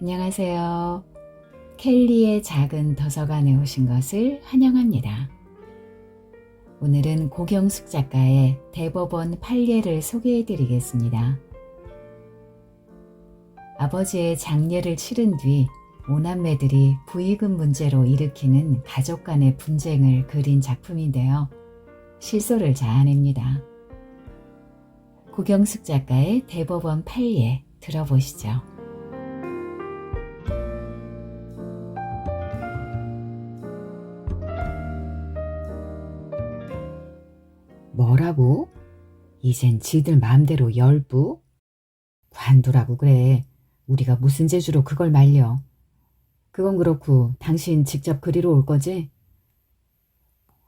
안녕하세요. 켈리의 작은 도서관에 오신 것을 환영합니다. 오늘은 고경숙 작가의 대법원 판례를 소개해 드리겠습니다. 아버지의 장례를 치른 뒤 오남매들이 부의금 문제로 일으키는 가족 간의 분쟁을 그린 작품인데요. 실소를 자아냅니다. 고경숙 작가의 대법원 판례 들어보시죠. 뭐라고? 이젠 지들 마음대로 열부? 관두라고 그래. 우리가 무슨 재주로 그걸 말려. 그건 그렇고 당신 직접 그리러 올 거지?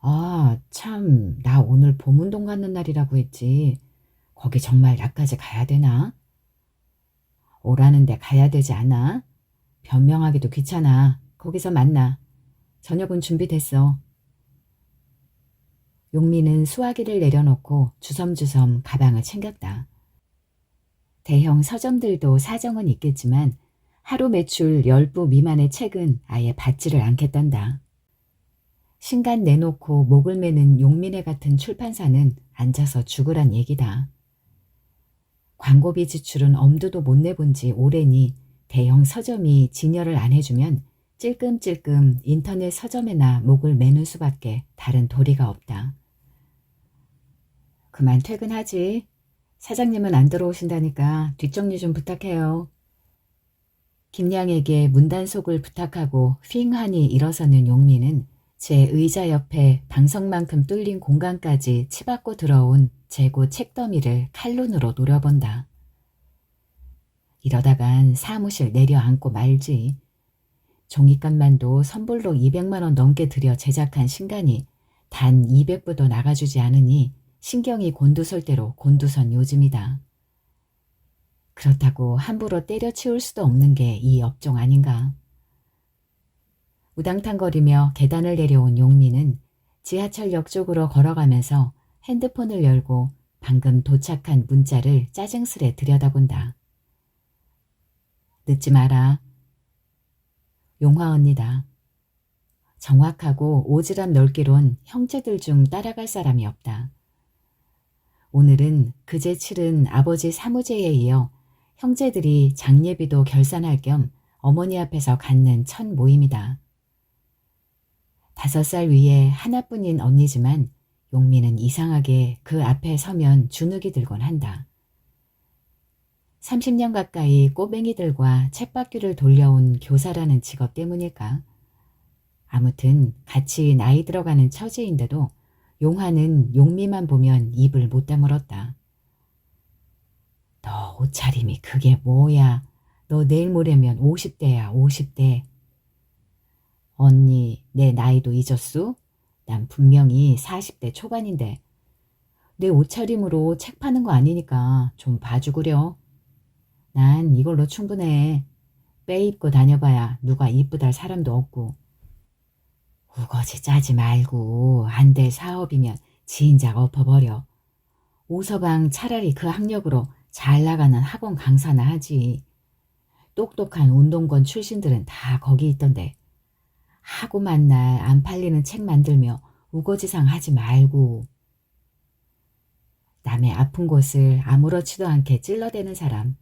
아, 참, 나 오늘 봄운동 가는 날이라고 했지. 거기 정말 나까지 가야 되나? 오라는데 가야 되지 않아? 변명하기도 귀찮아. 거기서 만나. 저녁은 준비됐어. 용민은 수화기를 내려놓고 주섬주섬 가방을 챙겼다. 대형 서점들도 사정은 있겠지만 하루 매출 10부 미만의 책은 아예 받지를 않겠단다. 신간 내놓고 목을 매는 용민회 같은 출판사는 앉아서 죽으란 얘기다. 광고비 지출은 엄두도 못 내본 지 오래니 대형 서점이 진열을 안 해주면 찔끔찔끔 인터넷 서점에나 목을 매는 수밖에 다른 도리가 없다. 그만 퇴근하지. 사장님은 안 들어오신다니까 뒷정리 좀 부탁해요. 김양에게 문단속을 부탁하고 핑하니 일어서는 용민은 제 의자 옆에 방석만큼 뚫린 공간까지 치받고 들어온 재고 책더미를 칼눈으로 노려본다. 이러다간 사무실 내려앉고 말지. 종이값만도 선불로 200만 원 넘게 들여 제작한 신간이 단 200부도 나가주지 않으니 신경이 곤두설 대로 곤두선 요즘이다. 그렇다고 함부로 때려치울 수도 없는 게 이 업종 아닌가. 우당탕거리며 계단을 내려온 용민은 지하철역 쪽으로 걸어가면서 핸드폰을 열고 방금 도착한 문자를 짜증스레 들여다본다. 늦지 마라. 용화 언니다. 정확하고 오지랖 넓기론 형제들 중 따라갈 사람이 없다. 오늘은 그제 치른 아버지 사무제에 이어 형제들이 장례비도 결산할 겸 어머니 앞에서 갖는 첫 모임이다. 5살 위에 하나뿐인 언니지만 용민은 이상하게 그 앞에 서면 주눅이 들곤 한다. 30년 가까이 꼬맹이들과 쳇바퀴를 돌려온 교사라는 직업 때문일까? 아무튼 같이 나이 들어가는 처지인데도 용화는 용미만 보면 입을 못 다물었다. 너 옷차림이 그게 뭐야? 너 내일 모레면 50대야, 50대. 언니, 내 나이도 잊었수? 난 분명히 40대 초반인데. 내 옷차림으로 책 파는 거 아니니까 좀 봐주구려. 난 이걸로 충분해. 빼 입고 다녀봐야 누가 이쁘달 사람도 없고. 우거지 짜지 말고 안 될 사업이면 진작 엎어버려. 오서방 차라리 그 학력으로 잘 나가는 학원 강사나 하지. 똑똑한 운동권 출신들은 다 거기 있던데. 하고 만날 안 팔리는 책 만들며 우거지상 하지 말고. 남의 아픈 곳을 아무렇지도 않게 찔러대는 사람.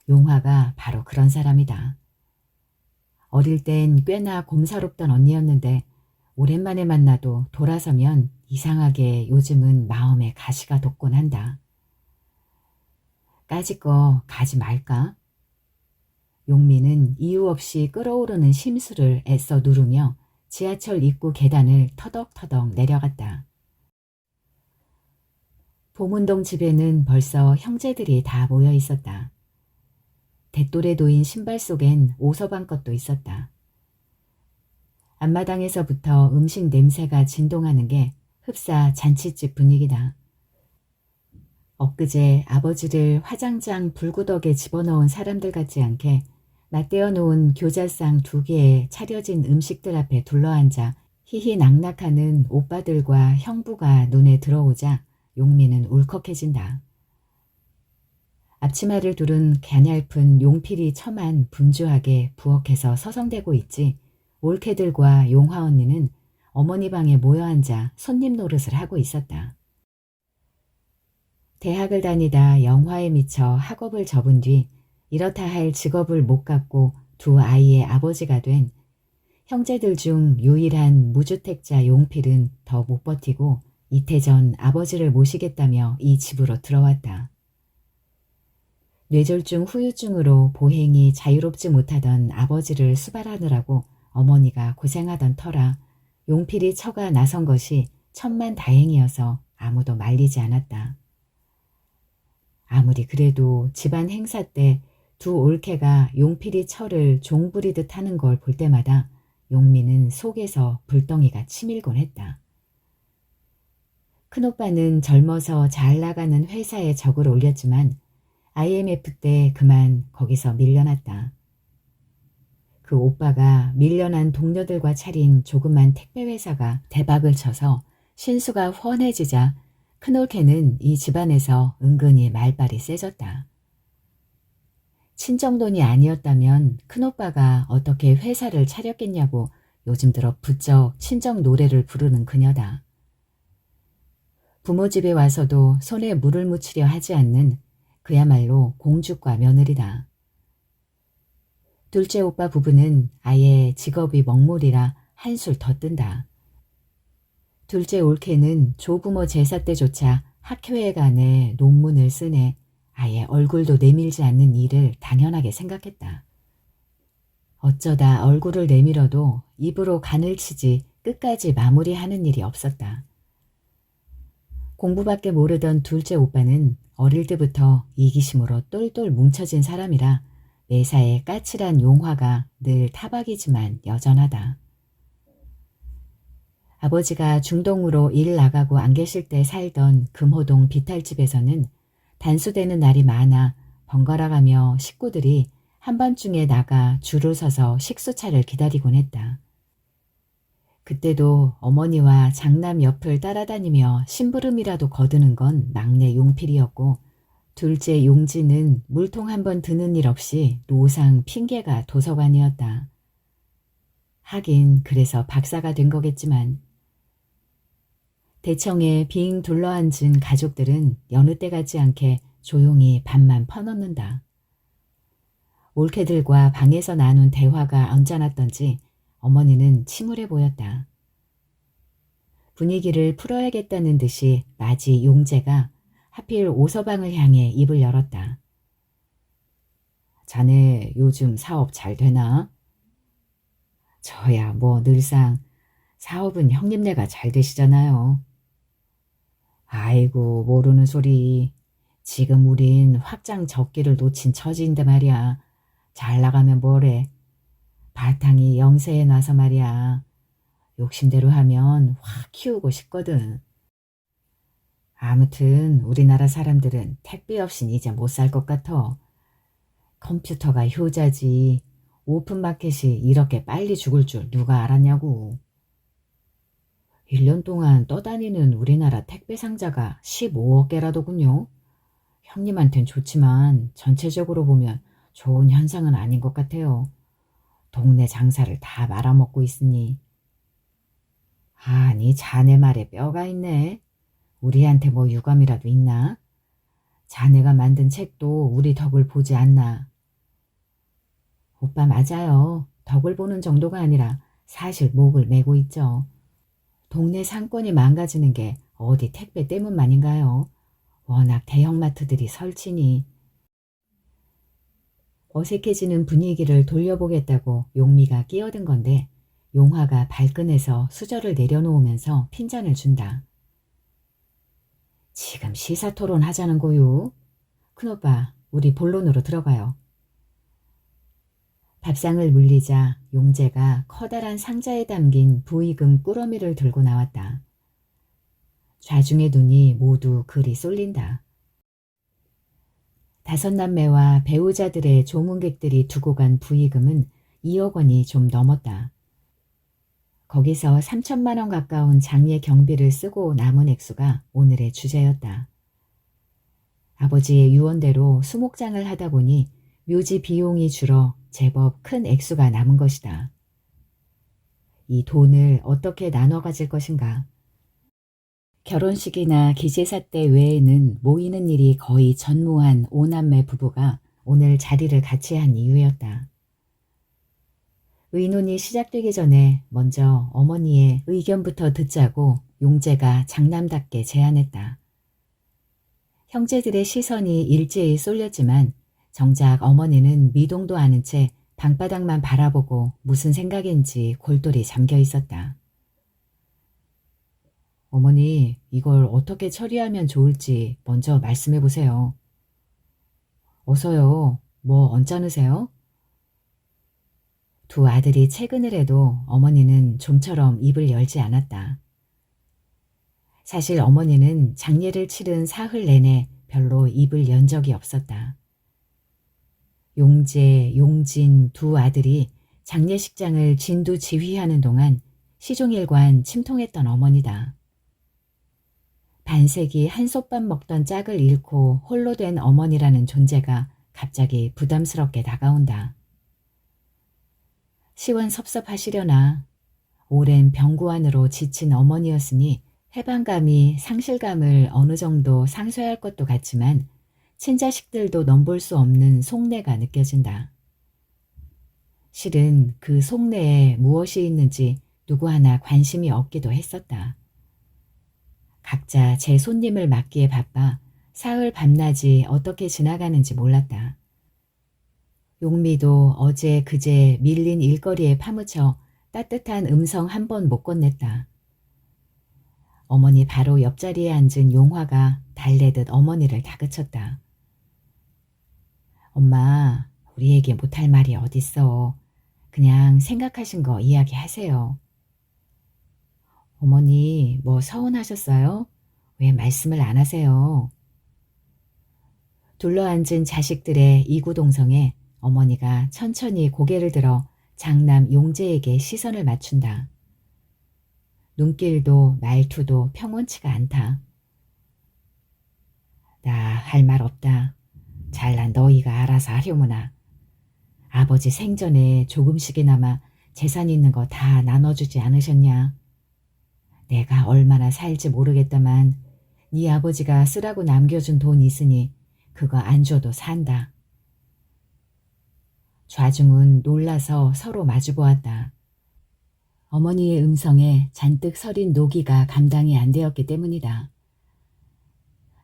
용화가 바로 그런 사람이다. 어릴 땐 꽤나 곰사롭던 언니였는데 오랜만에 만나도 돌아서면 이상하게 요즘은 마음에 가시가 돋곤 한다. 까짓 거 가지 말까? 용민은 이유 없이 끓어오르는 심수를 애써 누르며 지하철 입구 계단을 터덕터덕 내려갔다. 봄운동 집에는 벌써 형제들이 다 모여 있었다. 대돌에 놓인 신발 속엔 오서방 것도 있었다. 앞마당에서부터 음식 냄새가 진동하는 게 흡사 잔치집 분위기다. 엊그제 아버지를 화장장 불구덕에 집어넣은 사람들 같지 않게 맞대어 놓은 교자상 2개에 차려진 음식들 앞에 둘러앉아 희희낙낙하는 오빠들과 형부가 눈에 들어오자 용민은 울컥해진다. 앞치마를 두른 가냘픈 용필이 처만 분주하게 부엌에서 서성대고 있지 올케들과 용화 언니는 어머니 방에 모여 앉아 손님 노릇을 하고 있었다. 대학을 다니다 영화에 미쳐 학업을 접은 뒤 이렇다 할 직업을 못 갖고 두 아이의 아버지가 된 형제들 중 유일한 무주택자 용필은 더 못 버티고 이태 전 아버지를 모시겠다며 이 집으로 들어왔다. 뇌졸중 후유증으로 보행이 자유롭지 못하던 아버지를 수발하느라고 어머니가 고생하던 터라 용필이 처가 나선 것이 천만 다행이어서 아무도 말리지 않았다. 아무리 그래도 집안 행사 때 두 올케가 용필이 처를 종부리듯 하는 걸 볼 때마다 용미는 속에서 불덩이가 치밀곤 했다. 큰오빠는 젊어서 잘 나가는 회사에 적을 올렸지만 IMF 때 그만 거기서 밀려났다. 그 오빠가 밀려난 동료들과 차린 조그만 택배회사가 대박을 쳐서 신수가 훤해지자 큰올케는 이 집안에서 은근히 말발이 세졌다. 친정돈이 아니었다면 큰오빠가 어떻게 회사를 차렸겠냐고 요즘 들어 부쩍 친정 노래를 부르는 그녀다. 부모 집에 와서도 손에 물을 묻히려 하지 않는 그야말로 공주과 며느리다. 둘째 오빠 부부는 아예 직업이 먹물이라 한술 더 뜬다. 둘째 올케는 조부모 제사 때조차 학회에 가네 논문을 쓰네 아예 얼굴도 내밀지 않는 일을 당연하게 생각했다. 어쩌다 얼굴을 내밀어도 입으로 간을 치지 끝까지 마무리하는 일이 없었다. 공부밖에 모르던 둘째 오빠는 어릴 때부터 이기심으로 똘똘 뭉쳐진 사람이라 매사에 까칠한 용화가 늘 타박이지만 여전하다. 아버지가 중동으로 일 나가고 안 계실 때 살던 금호동 비탈집에서는 단수되는 날이 많아 번갈아가며 식구들이 한밤중에 나가 줄을 서서 식수차를 기다리곤 했다. 그때도 어머니와 장남 옆을 따라다니며 심부름이라도 거두는 건 막내 용필이었고 둘째 용지는 물통 한 번 드는 일 없이 노상 핑계가 도서관이었다. 하긴 그래서 박사가 된 거겠지만 대청에 빙 둘러앉은 가족들은 여느 때 같지 않게 조용히 밥만 퍼넣는다. 올케들과 방에서 나눈 대화가 언짢았던지 어머니는 침울해 보였다. 분위기를 풀어야겠다는 듯이 맞이 용재가 하필 오서방을 향해 입을 열었다. 자네 요즘 사업 잘 되나? 저야 뭐 늘상 사업은 형님네가 잘 되시잖아요. 아이고 모르는 소리. 지금 우린 확장 적기를 놓친 처지인데 말이야. 잘 나가면 뭐래. 바탕이 영세에 나서 말이야. 욕심대로 하면 확 키우고 싶거든. 아무튼 우리나라 사람들은 택배 없인 이제 못 살 것 같아. 컴퓨터가 효자지. 오픈마켓이 이렇게 빨리 죽을 줄 누가 알았냐고. 1년 동안 떠다니는 우리나라 택배 상자가 15억 개라더군요. 형님한텐 좋지만 전체적으로 보면 좋은 현상은 아닌 것 같아요. 동네 장사를 다 말아먹고 있으니. 아니 자네 말에 뼈가 있네. 우리한테 뭐 유감이라도 있나? 자네가 만든 책도 우리 덕을 보지 않나. 오빠 맞아요. 덕을 보는 정도가 아니라 사실 목을 메고 있죠. 동네 상권이 망가지는 게 어디 택배 때문만인가요? 워낙 대형마트들이 설치니. 어색해지는 분위기를 돌려보겠다고 용미가 끼어든 건데 용화가 발끈해서 수저를 내려놓으면서 핀잔을 준다. 지금 시사토론 하자는 거요. 큰오빠 우리 본론으로 들어가요. 밥상을 물리자 용재가 커다란 상자에 담긴 부의금 꾸러미를 들고 나왔다. 좌중의 눈이 모두 그리 쏠린다. 다섯 남매와 배우자들의 조문객들이 두고 간 부의금은 2억 원이 좀 넘었다. 거기서 3천만 원 가까운 장례 경비를 쓰고 남은 액수가 오늘의 주제였다. 아버지의 유언대로 수목장을 하다 보니 묘지 비용이 줄어 제법 큰 액수가 남은 것이다. 이 돈을 어떻게 나눠 가질 것인가? 결혼식이나 기제사 때 외에는 모이는 일이 거의 전무한 오남매 부부가 오늘 자리를 같이 한 이유였다. 의논이 시작되기 전에 먼저 어머니의 의견부터 듣자고 용재가 장남답게 제안했다. 형제들의 시선이 일제히 쏠렸지만 정작 어머니는 미동도 않은 채 방바닥만 바라보고 무슨 생각인지 골똘히 잠겨 있었다. 어머니, 이걸 어떻게 처리하면 좋을지 먼저 말씀해 보세요. 어서요. 뭐 언짢으세요? 두 아들이 채근을 해도 어머니는 좀처럼 입을 열지 않았다. 사실 어머니는 장례를 치른 사흘 내내 별로 입을 연 적이 없었다. 용재, 용진 두 아들이 장례식장을 진두지휘하는 동안 시종일관 침통했던 어머니다. 반세기 한솥밥 먹던 짝을 잃고 홀로 된 어머니라는 존재가 갑자기 부담스럽게 다가온다. 시원섭섭하시려나. 오랜 병구안으로 지친 어머니였으니 해방감이 상실감을 어느 정도 상쇄할 것도 같지만 친자식들도 넘볼 수 없는 속내가 느껴진다. 실은 그 속내에 무엇이 있는지 누구 하나 관심이 없기도 했었다. 각자 제 손님을 맞기에 바빠 사흘 밤낮이 어떻게 지나가는지 몰랐다. 용미도 어제 그제 밀린 일거리에 파묻혀 따뜻한 음성 한 번 못 건넸다. 어머니 바로 옆자리에 앉은 용화가 달래듯 어머니를 다그쳤다. 엄마, 우리에게 못할 말이 어딨어. 그냥 생각하신 거 이야기하세요. 어머니, 뭐 서운하셨어요? 왜 말씀을 안 하세요? 둘러앉은 자식들의 이구동성에 어머니가 천천히 고개를 들어 장남 용재에게 시선을 맞춘다. 눈길도 말투도 평온치가 않다. 나 할 말 없다. 잘난 너희가 알아서 하려무나. 아버지 생전에 조금씩이나마 재산 있는 거 다 나눠주지 않으셨냐? 내가 얼마나 살지 모르겠다만 네 아버지가 쓰라고 남겨준 돈이 있으니 그거 안 줘도 산다. 좌중은 놀라서 서로 마주보았다. 어머니의 음성에 잔뜩 서린 노기가 감당이 안 되었기 때문이다.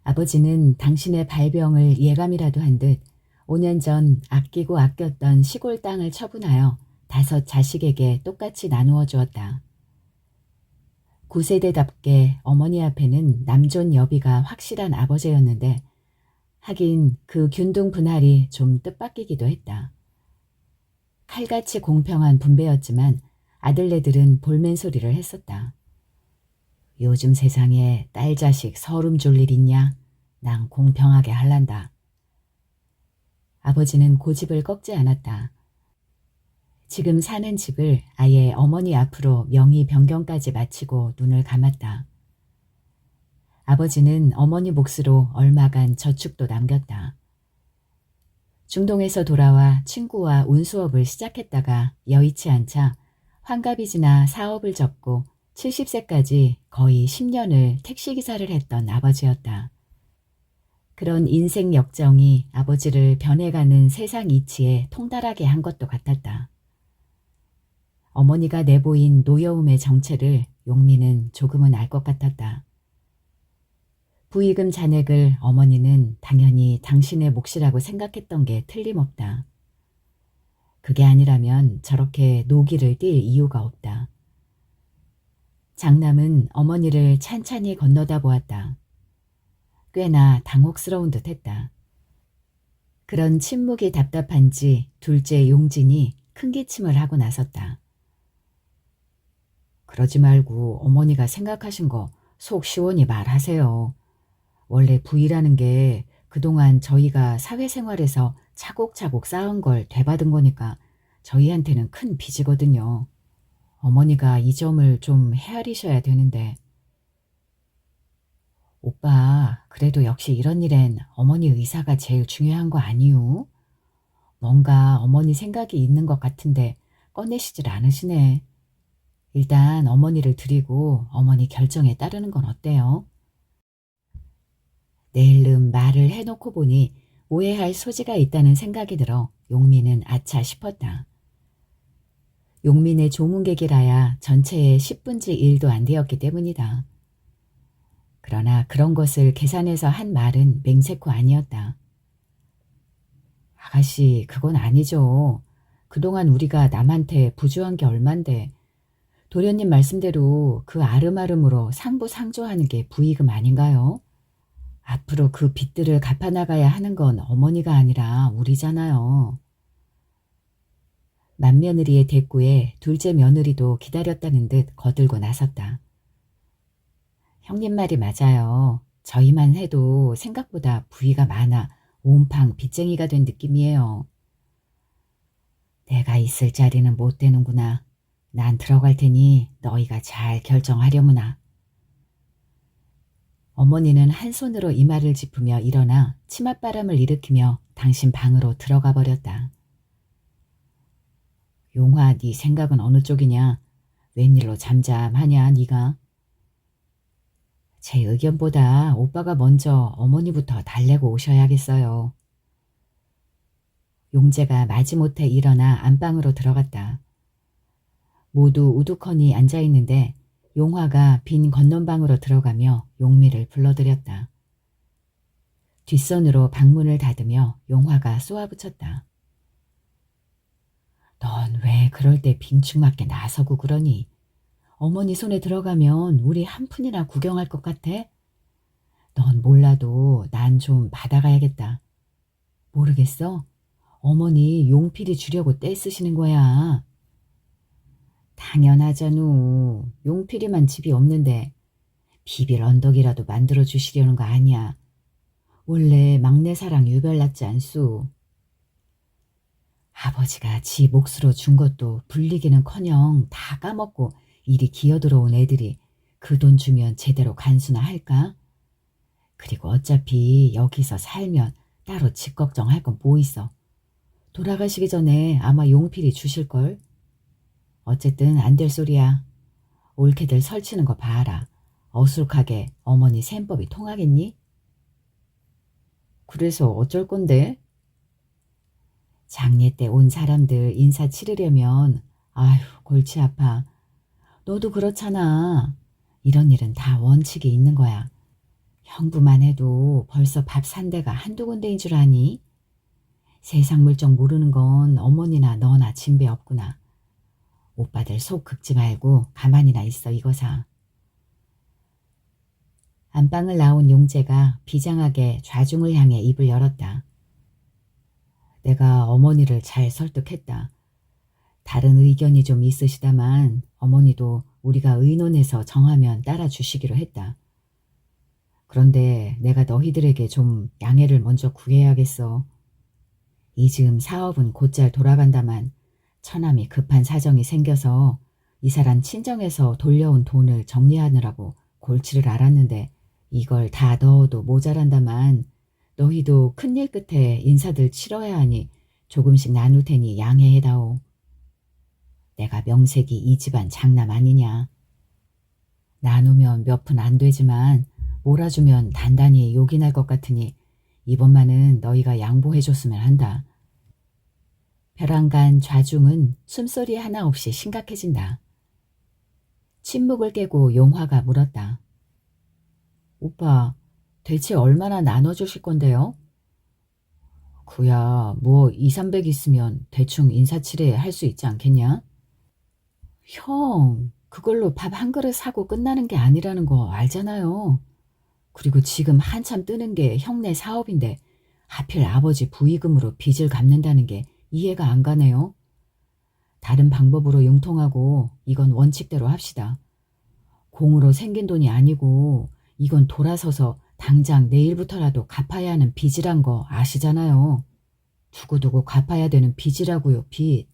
아버지는 당신의 발병을 예감이라도 한 듯 5년 전 아끼고 아꼈던 시골 땅을 처분하여 5 자식에게 똑같이 나누어 주었다. 9세대답게 어머니 앞에는 남존 여비가 확실한 아버지였는데 하긴 그 균등 분할이 좀 뜻밖이기도 했다. 칼같이 공평한 분배였지만 아들네들은 볼멘소리를 했었다. 요즘 세상에 딸 자식 서름 줄 일 있냐? 난 공평하게 할란다. 아버지는 고집을 꺾지 않았다. 지금 사는 집을 아예 어머니 앞으로 명의 변경까지 마치고 눈을 감았다. 아버지는 어머니 몫으로 얼마간 저축도 남겼다. 중동에서 돌아와 친구와 운수업을 시작했다가 여의치 않자 환갑이 지나 사업을 접고 70세까지 거의 10년을 택시기사를 했던 아버지였다. 그런 인생 역정이 아버지를 변해가는 세상 이치에 통달하게 한 것도 같았다. 어머니가 내보인 노여움의 정체를 용미는 조금은 알 것 같았다. 부의금 잔액을 어머니는 당연히 당신의 몫이라고 생각했던 게 틀림없다. 그게 아니라면 저렇게 노기를 띨 이유가 없다. 장남은 어머니를 찬찬히 건너다 보았다. 꽤나 당혹스러운 듯 했다. 그런 침묵이 답답한지 둘째 용진이 큰 기침을 하고 나섰다. 그러지 말고 어머니가 생각하신 거 속 시원히 말하세요. 원래 부의라는 게 그동안 저희가 사회생활에서 차곡차곡 쌓은 걸 되받은 거니까 저희한테는 큰 빚이거든요. 어머니가 이 점을 좀 헤아리셔야 되는데. 오빠, 그래도 역시 이런 일엔 어머니 의사가 제일 중요한 거 아니유? 뭔가 어머니 생각이 있는 것 같은데 꺼내시질 않으시네. 일단 어머니를 드리고 어머니 결정에 따르는 건 어때요? 내일름 말을 해놓고 보니 오해할 소지가 있다는 생각이 들어 용민은 아차 싶었다. 용민의 조문객이라야 전체의 10분지 1도 안 되었기 때문이다. 그러나 그런 것을 계산해서 한 말은 맹세코 아니었다. 아가씨, 그건 아니죠. 그동안 우리가 남한테 부주한 게 얼만데 도련님 말씀대로 그 아름아름으로 상부상조하는 게 부의금 아닌가요? 앞으로 그 빚들을 갚아나가야 하는 건 어머니가 아니라 우리잖아요. 맏며느리의 대꾸에 둘째 며느리도 기다렸다는 듯 거들고 나섰다. 형님 말이 맞아요. 저희만 해도 생각보다 부위가 많아 온팡 빚쟁이가 된 느낌이에요. 내가 있을 자리는 못 되는구나. 난 들어갈 테니 너희가 잘 결정하려무나. 어머니는 한 손으로 이마를 짚으며 일어나 치맛바람을 일으키며 당신 방으로 들어가 버렸다. 용화, 네 생각은 어느 쪽이냐? 웬일로 잠잠하냐 네가? 제 의견보다 오빠가 먼저 어머니부터 달래고 오셔야겠어요. 용재가 마지못해 일어나 안방으로 들어갔다. 모두 우두커니 앉아있는데 용화가 빈 건넌방으로 들어가며 용미를 불러들였다. 뒷손으로 방문을 닫으며 용화가 쏘아붙였다. 넌 왜 그럴 때 빙충맞게 나서고 그러니? 어머니 손에 들어가면 우리 한 푼이나 구경할 것 같아? 넌 몰라도 난 좀 받아가야겠다. 모르겠어? 어머니 용필이 주려고 떼쓰시는 거야. 당연하잖우. 용필이만 집이 없는데 비빌 언덕이라도 만들어 주시려는 거 아니야. 원래 막내사랑 유별났지 않소. 아버지가 지 몫으로 준 것도 불리기는커녕 다 까먹고 이리 기어들어온 애들이 그 돈 주면 제대로 간수나 할까? 그리고 어차피 여기서 살면 따로 집 걱정할 건 뭐 있어. 돌아가시기 전에 아마 용필이 주실걸? 어쨌든 안 될 소리야. 옳게들 설치는 거 봐라. 어술하게 어머니 셈법이 통하겠니? 그래서 어쩔 건데? 장례 때 온 사람들 인사 치르려면 아휴 골치 아파. 너도 그렇잖아. 이런 일은 다 원칙이 있는 거야. 형부만 해도 벌써 밥 산 데가 한두 군데인 줄 아니? 세상 물정 모르는 건 어머니나 너나 진배 없구나. 오빠들 속 긁지 말고 가만히나 있어 이거사. 안방을 나온 용재가 비장하게 좌중을 향해 입을 열었다. 내가 어머니를 잘 설득했다. 다른 의견이 좀 있으시다만 어머니도 우리가 의논해서 정하면 따라주시기로 했다. 그런데 내가 너희들에게 좀 양해를 먼저 구해야겠어. 이 즈음 사업은 곧잘 돌아간다만 처남이 급한 사정이 생겨서 이 사람 친정에서 돌려온 돈을 정리하느라고 골치를 앓았는데 이걸 다 넣어도 모자란다만 너희도 큰일 끝에 인사들 치러야 하니 조금씩 나눌 테니 양해해다오. 내가 명색이 이 집안 장남 아니냐. 나누면 몇 푼 안 되지만 몰아주면 단단히 욕이 날 것 같으니 이번만은 너희가 양보해줬으면 한다. 벼랑간 좌중은 숨소리 하나 없이 심각해진다. 침묵을 깨고 용화가 물었다. 오빠, 대체 얼마나 나눠주실 건데요? 그야 뭐 2, 300 있으면 대충 인사치레 할 수 있지 않겠냐? 형, 그걸로 밥 한 그릇 사고 끝나는 게 아니라는 거 알잖아요. 그리고 지금 한참 뜨는 게 형네 사업인데 하필 아버지 부의금으로 빚을 갚는다는 게 이해가 안 가네요. 다른 방법으로 융통하고 이건 원칙대로 합시다. 공으로 생긴 돈이 아니고 이건 돌아서서 당장 내일부터라도 갚아야 하는 빚이란 거 아시잖아요. 두고두고 갚아야 되는 빚이라고요, 빚.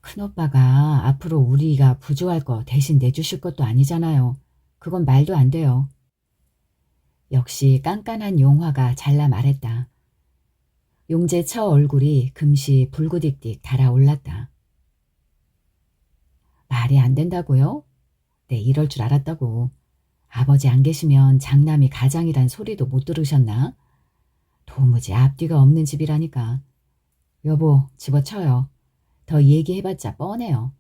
큰오빠가 앞으로 우리가 부조할 거 대신 내주실 것도 아니잖아요. 그건 말도 안 돼요. 역시 깐깐한 용화가 잘라 말했다. 용재 처 얼굴이 금시 불구딕딕 달아올랐다. 말이 안 된다고요? 네, 이럴 줄 알았다고. 아버지 안 계시면 장남이 가장이란 소리도 못 들으셨나? 도무지 앞뒤가 없는 집이라니까. 여보, 집어쳐요. 더 얘기해봤자 뻔해요.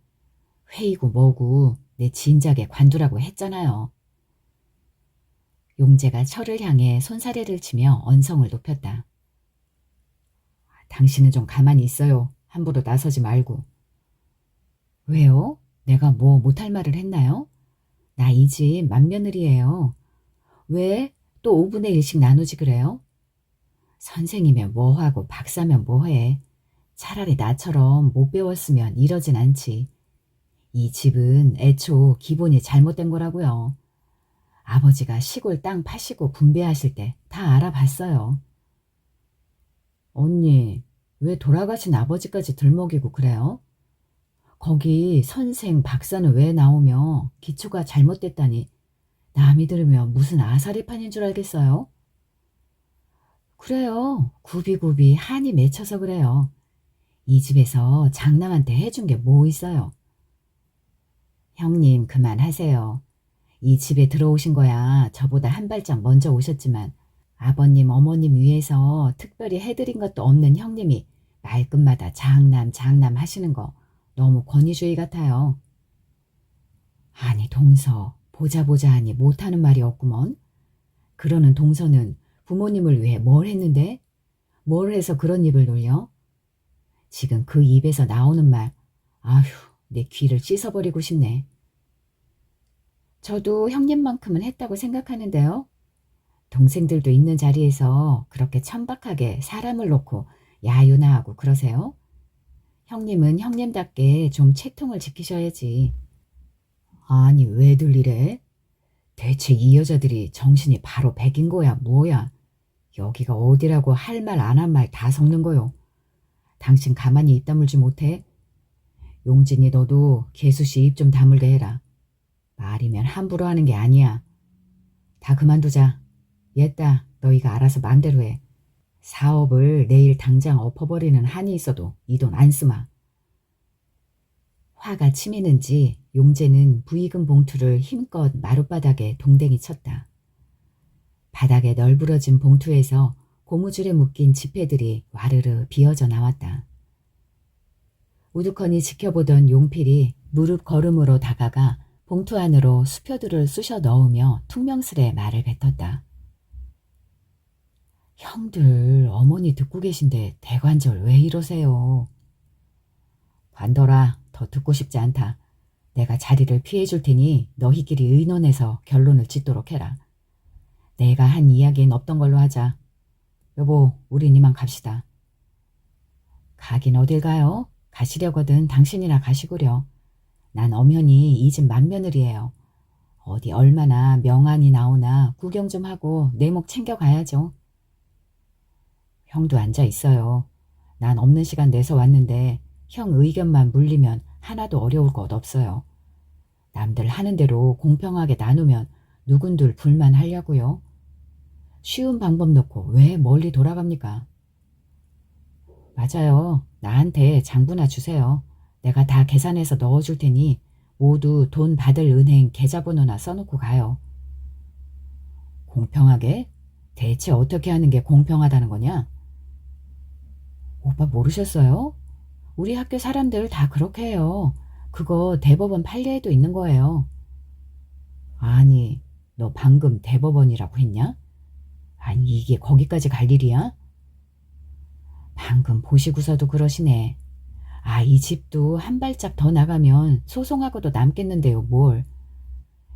회의고 뭐고 내 진작에 관두라고 했잖아요. 용재가 철을 향해 손사래를 치며 언성을 높였다. 당신은 좀 가만히 있어요. 함부로 나서지 말고. 왜요? 내가 뭐 못할 말을 했나요? 나 이 집 맏며느리예요. 왜? 또 5분의 1씩 나누지 그래요? 선생이면 뭐하고 박사면 뭐해. 차라리 나처럼 못 배웠으면 이러진 않지. 이 집은 애초 기본이 잘못된 거라고요. 아버지가 시골 땅 파시고 분배하실 때 다 알아봤어요. 언니, 왜 돌아가신 아버지까지 들먹이고 그래요? 거기 선생 박사는 왜 나오며 기초가 잘못됐다니 남이 들으면 무슨 아사리판인 줄 알겠어요? 그래요. 굽이굽이 한이 맺혀서 그래요. 이 집에서 장남한테 해준 게 뭐 있어요? 형님 그만하세요. 이 집에 들어오신 거야 저보다 한 발짝 먼저 오셨지만 아버님 어머님 위해서 특별히 해드린 것도 없는 형님이 말끝마다 장남 장남 하시는 거 너무 권위주의 같아요. 아니 동서 보자 보자 하니 못하는 말이 없구먼. 그러는 동서는 부모님을 위해 뭘 했는데? 뭘 해서 그런 입을 놀려? 지금 그 입에서 나오는 말 아휴 내 귀를 씻어버리고 싶네. 저도 형님만큼은 했다고 생각하는데요. 동생들도 있는 자리에서 그렇게 천박하게 사람을 놓고 야유나 하고 그러세요? 형님은 형님답게 좀 채통을 지키셔야지. 아니 왜들 이래? 대체 이 여자들이 정신이 바로 백인 거야 뭐야? 여기가 어디라고 할 말 안 한 말 다 섞는 거요. 당신 가만히 입 다물지 못해? 용진이 너도 개수씨 입 좀 다물게 해라. 말이면 함부로 하는 게 아니야. 다 그만두자. 옛다 너희가 알아서 맘대로 해. 사업을 내일 당장 엎어버리는 한이 있어도 이 돈 안 쓰마. 화가 치미는지 용재는 부익은 봉투를 힘껏 마룻바닥에 동댕이 쳤다. 바닥에 널브러진 봉투에서 고무줄에 묶인 지폐들이 와르르 비어져 나왔다. 우두커니 지켜보던 용필이 무릎 걸음으로 다가가 봉투 안으로 수표들을 쑤셔 넣으며 퉁명스레 말을 뱉었다. 형들 어머니 듣고 계신데 대관절 왜 이러세요? 관둬라. 더 듣고 싶지 않다. 내가 자리를 피해줄 테니 너희끼리 의논해서 결론을 짓도록 해라. 내가 한 이야기는 없던 걸로 하자. 여보, 우린 이만 갑시다. 가긴 어딜 가요? 가시려거든 당신이나 가시구려. 난 엄연히 이 집 맏며느리예요. 어디 얼마나 명안이 나오나 구경 좀 하고 내 목 챙겨가야죠. 형도 앉아 있어요. 난 없는 시간 내서 왔는데 형 의견만 물리면 하나도 어려울 것 없어요. 남들 하는 대로 공평하게 나누면 누군들 불만하려고요. 쉬운 방법 놓고 왜 멀리 돌아갑니까? 맞아요. 나한테 장부나 주세요. 내가 다 계산해서 넣어줄 테니 모두 돈 받을 은행 계좌번호나 써놓고 가요. 공평하게? 대체 어떻게 하는 게 공평하다는 거냐? 오빠 모르셨어요? 우리 학교 사람들 다 그렇게 해요. 그거 대법원 판례에도 있는 거예요. 아니, 너 방금 대법원이라고 했냐? 아니, 이게 거기까지 갈 일이야? 방금 보시고서도 그러시네. 아, 이 집도 한 발짝 더 나가면 소송하고도 남겠는데요, 뭘.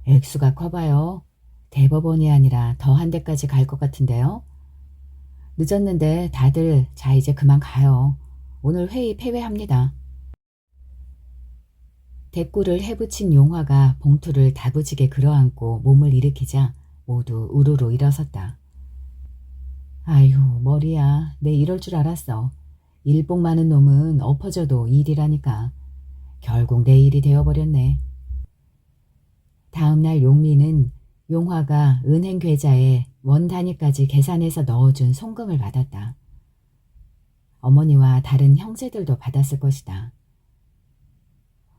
액수가 커봐요. 대법원이 아니라 더 한 대까지 갈 것 같은데요. 늦었는데 다들 자 이제 그만 가요. 오늘 회의 폐회합니다. 대꾸를 해붙인 용화가 봉투를 다부지게 끌어안고 몸을 일으키자 모두 우르르 일어섰다. 아휴 머리야 내 이럴 줄 알았어. 일복 많은 놈은 엎어져도 일이라니까. 결국 내 일이 되어버렸네. 다음날 용미는 용화가 은행 계좌에 원 단위까지 계산해서 넣어준 송금을 받았다. 어머니와 다른 형제들도 받았을 것이다.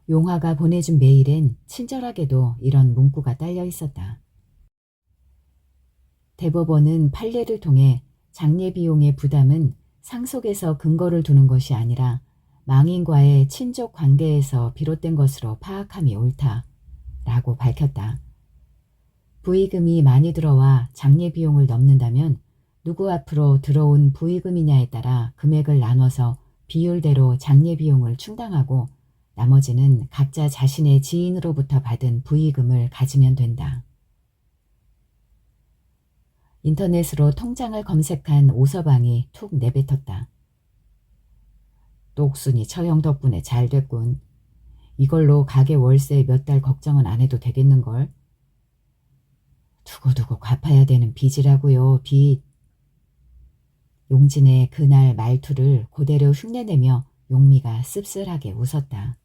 용화가 보내준 메일엔 친절하게도 이런 문구가 딸려 있었다. 대법원은 판례를 통해 장례 비용의 부담은 상속에서 근거를 두는 것이 아니라 망인과의 친족 관계에서 비롯된 것으로 파악함이 옳다 라고 밝혔다. 부의금이 많이 들어와 장례 비용을 넘는다면 누구 앞으로 들어온 부의금이냐에 따라 금액을 나눠서 비율대로 장례 비용을 충당하고 나머지는 각자 자신의 지인으로부터 받은 부의금을 가지면 된다. 인터넷으로 통장을 검색한 오서방이 툭 내뱉었다. 똑순이 처형 덕분에 잘 됐군. 이걸로 가게 월세 몇 달 걱정은 안 해도 되겠는걸? 두고두고 갚아야 되는 빚이라고요, 빚. 용진의 그날 말투를 그대로 흉내내며 용미가 씁쓸하게 웃었다.